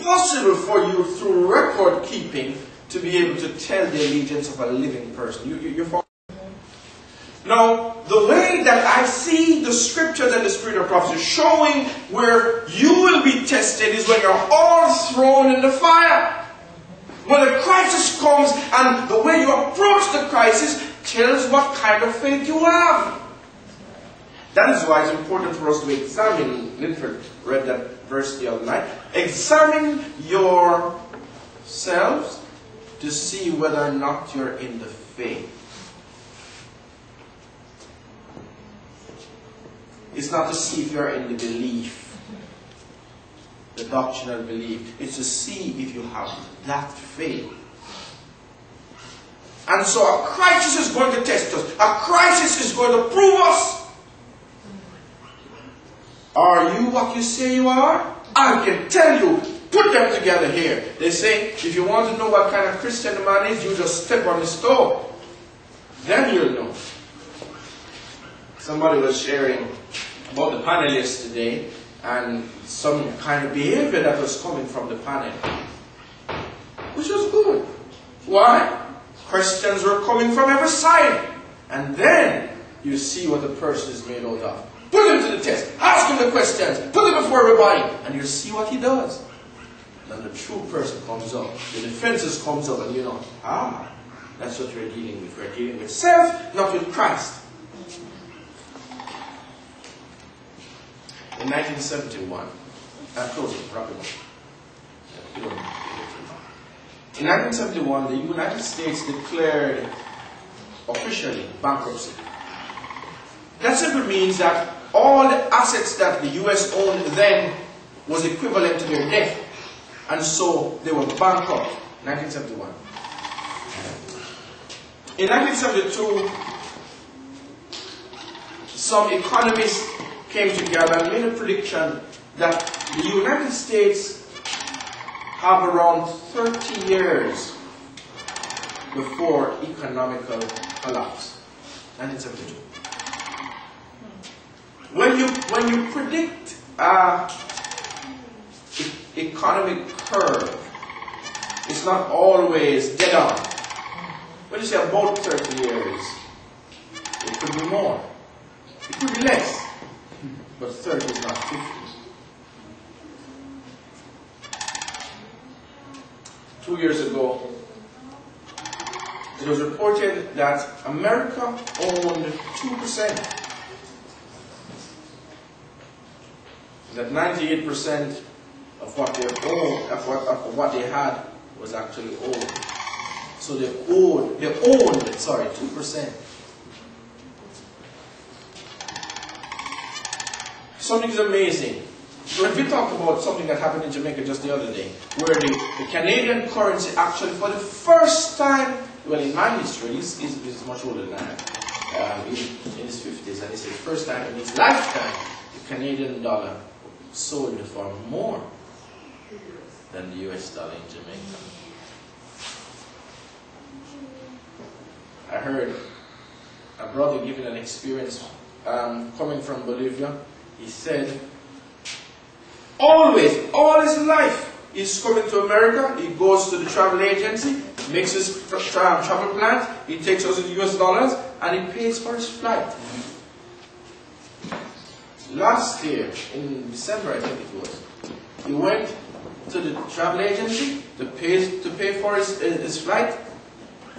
impossible for you through record keeping to be able to tell the allegiance of a living person. You follow? Now, the way that I see the scriptures and the spirit of prophecy showing where you will be tested is when you're all thrown in the fire. When a crisis comes and the way you approach the crisis tells what kind of faith you have. That is why it's important for us to examine. Linford read that verse the other night. Examine yourselves to see whether or not you're in the faith. It's not to see if you're in the belief, the doctrinal belief. It's to see if you have that faith. And so a crisis is going to test us. A crisis is going to prove us. Are you what you say you are? I can tell you. Put them together here. They say, if you want to know what kind of Christian the man is, you just step on his stove. Then you'll know. Somebody was sharing about the panel yesterday and some kind of behavior that was coming from the panel, which was good. Why? Questions were coming from every side. And then you see what the person is made out of. Put him to the test. Ask him the questions. Put him before everybody. And you see what he does. Then the true person comes up. The defenses comes up and you know, that's what we're dealing with. We're dealing with self, not with Christ. In 1971, in 1971, the United States declared officially bankruptcy. That simply means that all the assets that the US owned then was equivalent to their debt. And so they were bankrupt. 1971. In 1972, some economists came together and made a prediction that the United States have around 30 years before economical collapse. 1972. When you predict economic curve, it's not always dead on. When you say about 30 years, it could be more. It could be less. But 30 is not 50. 2 years ago, it was reported that America owned 2%. That 98% of what they owned, of what they had, was actually owned. So they owned 2%. Something is amazing. When we talk about something that happened in Jamaica just the other day, where the Canadian currency actually, for the first time, well, in my history, he's much older than I am, in his 50s, and it's the first time in his lifetime, the Canadian dollar sold for more than the US dollar in Jamaica. I heard a brother giving an experience coming from Bolivia. He said, always, all his life, he's coming to America, he goes to the travel agency, makes his travel plans, he takes us in US dollars, and he pays for his flight. Last year, in December I think it was, he went to the travel agency to pay for his flight,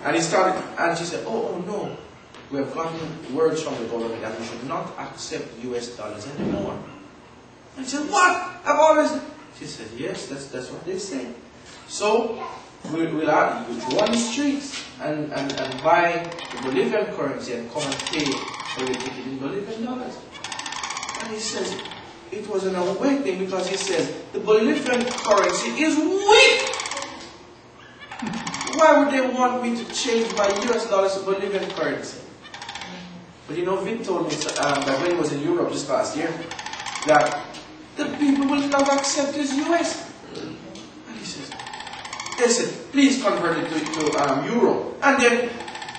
and he started, and she said, oh no, we have gotten words from the government that we should not accept US dollars anymore. And she said, what? I've always... She said, yes, that's what they say. So, we'll go on the streets and buy the Bolivian currency and come and pay for your ticket in Bolivian dollars. And he says, it was an awakening because he says, the Bolivian currency is weak. Why would they want me to change my US dollars to Bolivian currency? But you know, Vin told me that when he was in Europe this past year, that the people will not accept his US. And he says, they said, please convert it to euro. And then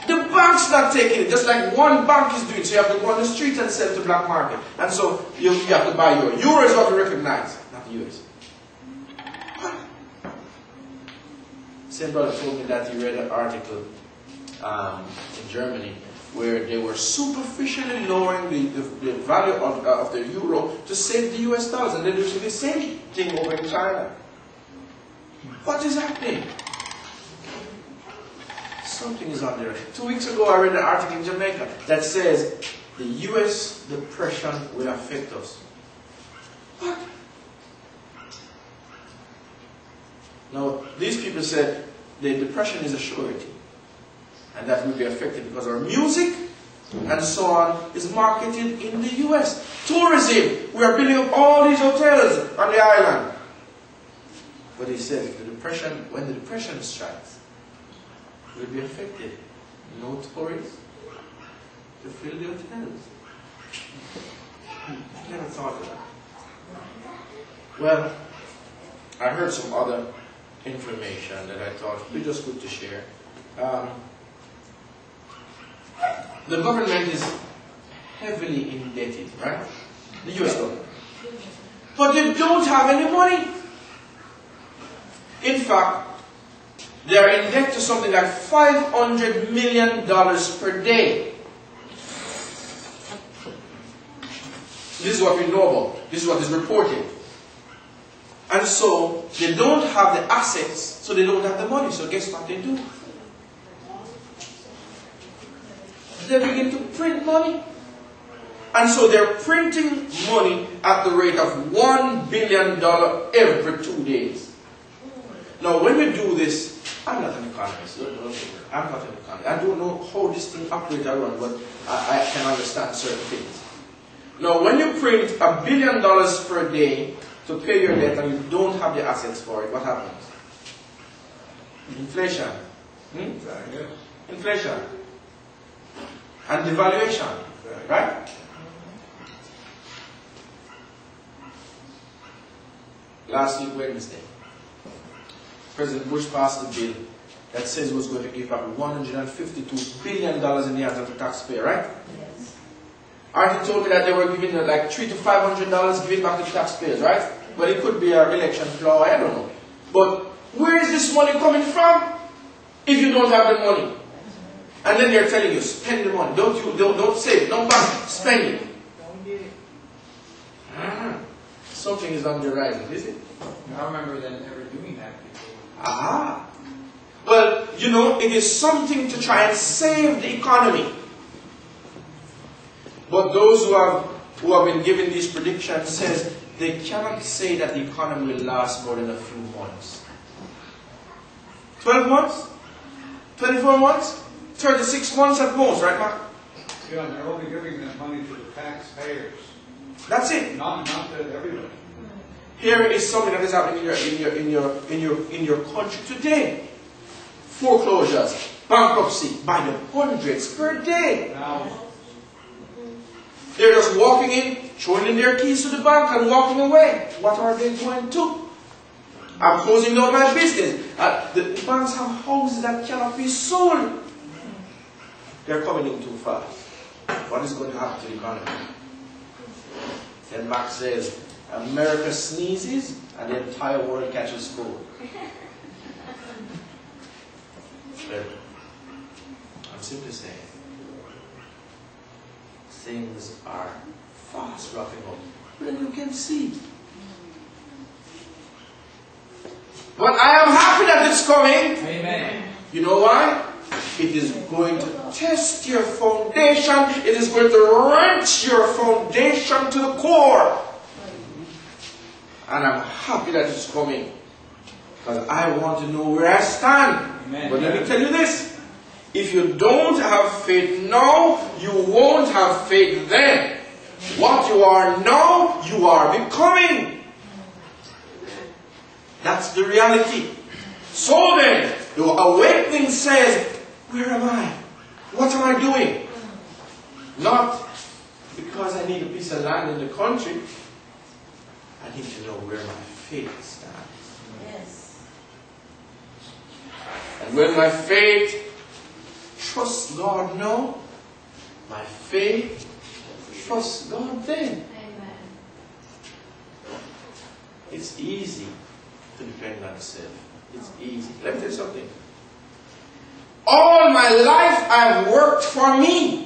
the bank's not taking it, just like one bank is doing. So you have to go on the street and sell to the black market. And so you have to buy euro. Euro is what we recognize, not the US. Same brother told me that he read an article in Germany where they were superficially lowering the value of the euro to save the US dollars, and they're doing the same thing over in China. What is happening? Something is on there. 2 weeks ago I read an article in Jamaica that says the US depression will affect us. What? Now, these people said the depression is a surety, and that will be affected because our music and so on is marketed in the US. Tourism, we are building up all these hotels on the island. But he said, if the depression, when the depression strikes, we'll be affected. No tourists to fill the hotels. Never thought of that. Well, I heard some other information that I thought would be just good to share. The government is heavily indebted, right? The US government. But they don't have any money. In fact, they are in debt to something like $500 million per day. This is what we know about. This is what is reported. And so, they don't have the assets, so they don't have the money. So guess what they do? They begin to print money. And so they're printing money at the rate of $1 billion every 2 days. Now, when we do this, I'm not an economist. I'm not an economist. I don't know how this thing operates around, but I can understand certain things. Now, when you print $1 billion per day to pay your debt and you don't have the assets for it, what happens? Inflation. Inflation. And devaluation. Right? Last week, Wednesday, President Bush passed a bill that says he was going to give back $152 billion in the hands of the taxpayer, right? Yes. Artie told me that they were giving like $300 to $500 giving back to the taxpayers, right? But it could be an election flaw, I don't know. But where is this money coming from if you don't have the money? And then they're telling you, spend the money. Don't save it, don't bank, spend it. Something is on the rise, is it? I remember them never doing that before. Ah. Well, you know, it is something to try and save the economy. But those who have been given these predictions says they cannot say that the economy will last more than a few months. 12 months? 24 months? 36 months at most, right, Mark? Yeah, and they're only giving that money to the taxpayers. That's it. Not to everybody. Here is something that is happening in your country today. Foreclosures, bankruptcy by the hundreds per day. Now, they're just walking in, throwing in their keys to the bank and walking away. What are they going to? I'm closing down my business. The banks have houses that cannot be sold. They're coming in too fast. What is going to happen to the economy? Then Marx says, America sneezes and the entire world catches cold. Well, I'm simply saying, things are fast wrapping up. Well, you can see. But I am happy that it's coming. Amen. You know why? It is going to test your foundation. It is going to wrench your foundation to the core. And I'm happy that it's coming. Because I want to know where I stand. Amen. But let me tell you this. If you don't have faith now, you won't have faith then. What you are now, you are becoming. That's the reality. So then, the awakening says, where am I? What am I doing? Not because I need a piece of land in the country. I need to know where my faith stands. Yes. And when my faith trusts God now, my faith trusts God then. Amen. It's easy to depend on yourself. It's easy. Let me tell you something. All my life I've worked for me.